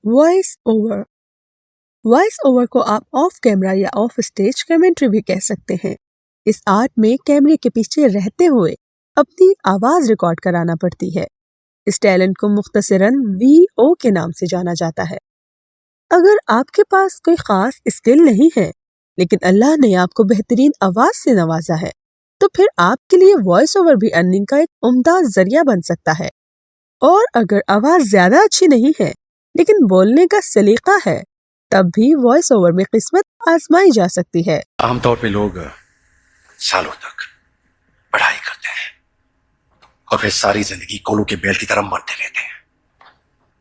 Voice over. Voice over کو آپ of camera یا آف اسٹیج کیمنٹری بھی کہہ سکتے ہیں. اس آرٹ میں کیمرے کے پیچھے رہتے ہوئے اپنی آواز ریکارڈ کرانا پڑتی ہے. اس ٹیلنٹ کو مختصراً VO کے نام سے جانا جاتا ہے. اگر آپ کے پاس کوئی خاص اسکل نہیں ہے لیکن اللہ نے آپ کو بہترین آواز سے نوازا ہے تو پھر آپ کے لیے وائس اوور بھی ارننگ کا ایک عمدہ ذریعہ بن سکتا ہے. اور اگر آواز زیادہ اچھی نہیں ہے لیکن بولنے کا سلیقہ ہے تب بھی وائس اوور میں قسمت آزمائی جا سکتی ہے. عام طور پہ لوگ سالوں تک پڑھائی کرتے ہیں اور پھر ساری زندگی کولو کے بیل کی طرح مرتے رہتے ہیں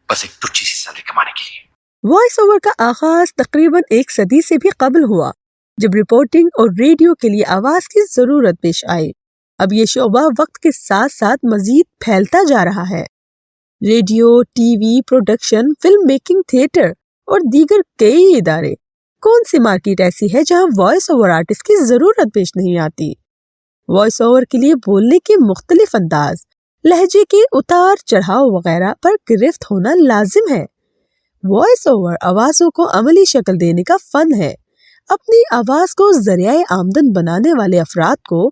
بس ایک تچھی سی سیلری کمانے کے لیے. وائس اوور کا آغاز تقریباً 1 صدی سے بھی قبل ہوا جب رپورٹنگ اور ریڈیو کے لیے آواز کی ضرورت پیش آئی. اب یہ شعبہ وقت کے ساتھ ساتھ مزید پھیلتا جا رہا ہے. Radio, T V production, film making, theatre اور دیگر کئی ادارے. کون سی مارکیٹ ایسی ہے جہاں وائس اوور آرٹسٹ کی ضرورت پیش نہیں آتی؟ وائس اوور کے لیے بولنے کے مختلف انداز، لہجے کے اتار چڑھاؤ وغیرہ پر گرفت ہونا لازم ہے. وائس اوور آوازوں کو عملی شکل دینے کا فن ہے. اپنی آواز کو ذریعہ آمدن بنانے والے افراد کو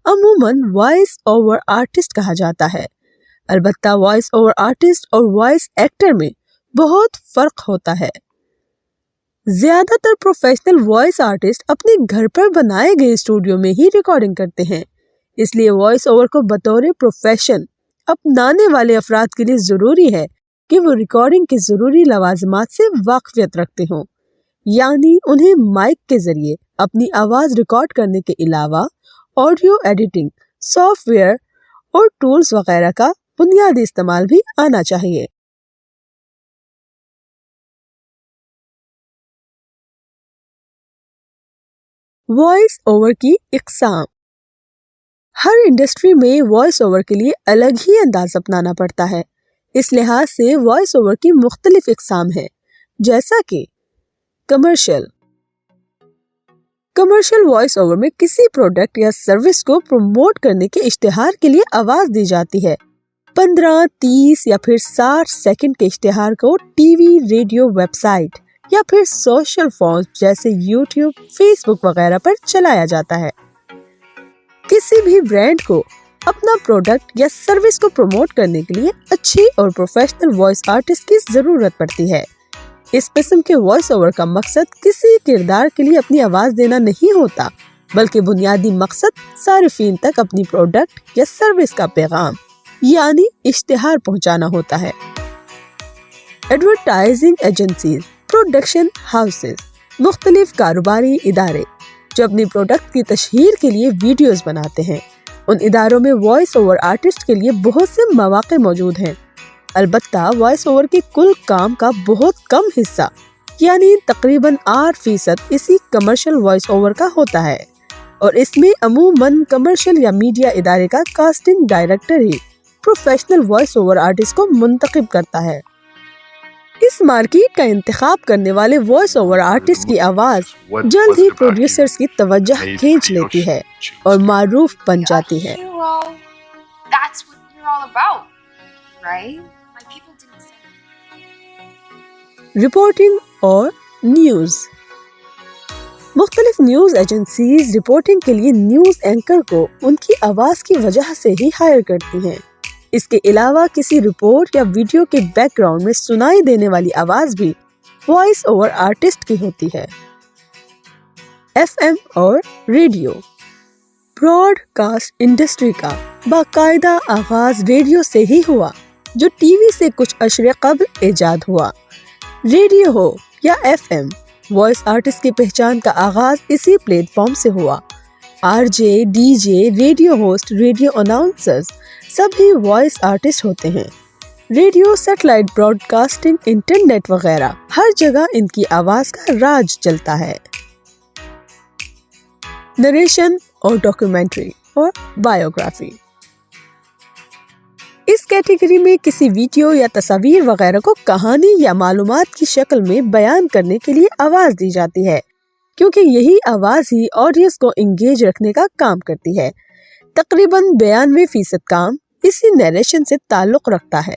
عموماً وائس اوور آرٹسٹ کہا جاتا ہے. البتہ وائس اوور آرٹسٹ اور وائس ایکٹر میں بہت فرق ہوتا ہے. زیادہ تر پروفیشنل وائس آرٹسٹ اپنے گھر پر بنائے گئے اسٹوڈیو میں ہی ریکارڈنگ کرتے ہیں. اس لیے وائس اوور کو بطور پروفیشن اپنانے والے افراد کے لیے ضروری ہے کہ وہ ریکارڈنگ کے ضروری لوازمات سے واقفیت رکھتے ہوں. یعنی انہیں مائک کے ذریعے اپنی آواز ریکارڈ کرنے کے علاوہ آڈیو ایڈیٹنگ سافٹ ویئر اور ٹولز وغیرہ کا بنیادی استعمال بھی آنا چاہیے. وائس اوور کی اقسام. ہر انڈسٹری میں وائس اوور کے لیے الگ ہی انداز اپنانا پڑتا ہے. اس لحاظ سے وائس اوور کی مختلف اقسام ہیں جیسا کہ کمرشل وائس اوور میں کسی پروڈکٹ یا سروس کو پروموٹ کرنے کے اشتہار کے لیے آواز دی جاتی ہے. 15, 30 یا پھر 60 سیکنڈ کے اشتہار کو T V, radio, website یا پھر سوشل فورمز جیسے یوٹیوب، فیس بک وغیرہ پر چلایا جاتا ہے. کسی بھی برانڈ کو اپنا پروڈکٹ یا سروس کو پروموٹ کرنے کے لیے اچھی اور پروفیشنل وائس آرٹسٹ کی ضرورت پڑتی ہے. اس قسم کے وائس اوور کا مقصد کسی کردار کے لیے اپنی آواز دینا نہیں ہوتا بلکہ بنیادی مقصد صارفین تک اپنی پروڈکٹ یا سروس کا پیغام یعنی اشتہار پہنچانا ہوتا ہے. ایڈورٹائزنگ ایجنسیز، پروڈکشن ہاؤسز، مختلف کاروباری ادارے جو اپنی پروڈکٹ کی تشہیر کے لیے ویڈیوز بناتے ہیں، ان اداروں میں وائس اوور آرٹسٹ کے لیے بہت سے مواقع موجود ہیں. البتہ وائس اوور کے کل کام کا بہت کم حصہ یعنی تقریباً 8% اسی کمرشل وائس اوور کا ہوتا ہے اور اس میں عموماً کمرشل یا میڈیا ادارے کا کاسٹنگ ڈائریکٹر ہی پروفیشنل وائس اوور آرٹسٹ کو منتخب کرتا ہے. اس مارکیٹ کا انتخاب کرنے والے وائس اوور آرٹسٹ کی آواز جلد ہی پروڈیوسرز کی توجہ کھینچ لیتی ہے اور معروف بن جاتی ہے. رپورٹنگ اور نیوز. مختلف نیوز ایجنسیز رپورٹنگ کے لیے نیوز اینکر کو ان کی آواز کی وجہ سے ہی ہائر کرتی ہیں. اس کے علاوہ کسی رپورٹ یا ویڈیو کے بیک گراؤنڈ میں سنائی دینے والی آواز بھی وائس اوور آرٹسٹ کی ہوتی ہے. FM اور ریڈیو. براڈ کاسٹ انڈسٹری کا باقاعدہ آغاز ریڈیو سے ہی ہوا جو ٹی وی سے کچھ عشرے قبل ایجاد ہوا. ریڈیو ہو یا FM، وائس آرٹسٹ کی پہچان کا آغاز اسی پلیٹ فارم سے ہوا. RJ، DJ، radio host, radio announcers سبھی وائس آرٹسٹ ہوتے ہیں. Radio, satellite broadcasting, internet وغیرہ ہر جگہ ان کی آواز کا راج چلتا ہے. نریشن اور ڈاکیومنٹری اور بایوگرافی. اس کیٹیگری میں کسی ویڈیو یا تصاویر وغیرہ کو کہانی یا معلومات کی شکل میں بیان کرنے کے لیے آواز دی جاتی ہے کیونکہ یہی آواز ہی آڈینس کو انگیج رکھنے کا کام کرتی ہے. تقریباً 92% کام اسی نیریشن سے تعلق رکھتا ہے.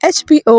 HBO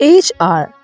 HR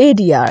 ADR,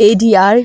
ADR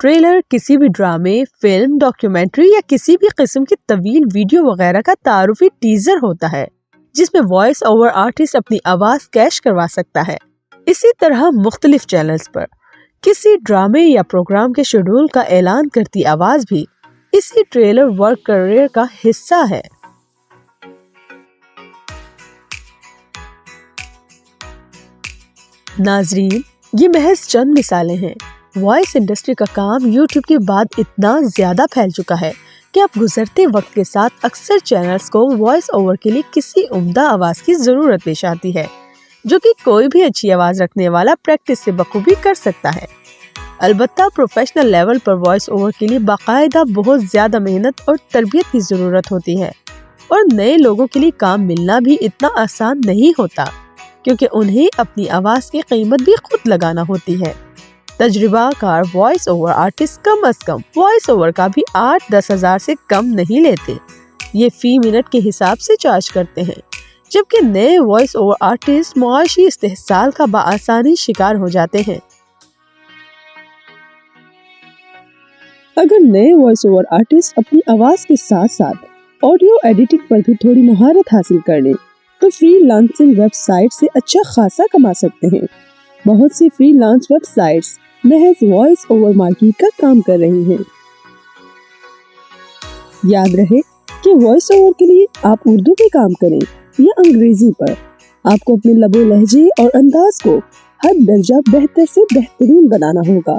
trailer کسی بھی ڈرامے، فلم، ڈاکیومنٹری یا کسی بھی قسم کی طویل ویڈیو وغیرہ کا تعارفی ٹیزر ہوتا ہے جس میں وائس اوور آرٹسٹ اپنی آواز کیش کروا سکتا ہے۔ اسی طرح مختلف چینلز پر کسی ڈرامے یا پروگرام کے شیڈول کا اعلان کرتی آواز بھی اسی ٹریلر ورک کیریئر کا حصہ ہے۔ ناظرین، یہ محض چند مثالیں ہیں۔ وائس انڈسٹری کا کام یوٹیوب کے بعد اتنا زیادہ پھیل چکا ہے کہ اب گزرتے وقت کے ساتھ اکثر چینلز کو وائس اوور کے لیے کسی عمدہ آواز کی ضرورت پیش آتی ہے، جو کہ کوئی بھی اچھی آواز رکھنے والا پریکٹس سے بخوبی کر سکتا ہے۔ البتہ پروفیشنل لیول پر وائس اوور کے لیے باقاعدہ بہت زیادہ محنت اور تربیت کی ضرورت ہوتی ہے، اور نئے لوگوں کے لیے کام ملنا بھی اتنا آسان نہیں ہوتا، کیونکہ انہیں اپنی آواز کی قیمت بھی خود لگانا ہوتی ہے۔ تجربہ کار وائس اوور آرٹسٹ کم از کم وائس اوور کا بھی 8-10 ہزار سے کم نہیں لیتے، یہ فی منٹ کے حساب سے چارج کرتے ہیں، جبکہ نئے وائس اوور آرٹسٹ معاشی استحصال کا بآسانی شکار ہو جاتے ہیں۔ اگر نئے وائس اوور آرٹسٹ اپنی آواز کے ساتھ ساتھ آڈیو ایڈیٹنگ پر بھی تھوڑی مہارت حاصل کر لیں تو فری لانسنگ ویب سائٹ سے اچھا خاصا کما سکتے ہیں۔ بہت سی فری لانس ویب سائٹس محض وائس اوور مارکیٹ کا کام کر رہی ہیں۔ یاد رہے کہ وائس اوور کے لیے آپ اردو پہ کام کریں یا انگریزی پر، آپ کو اپنے لب و لہجے اور انداز کو ہر درجہ بہتر سے بہترین بنانا ہوگا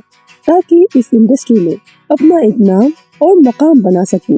تاکہ اس انڈسٹری میں اپنا ایک نام اور مقام بنا سکیں۔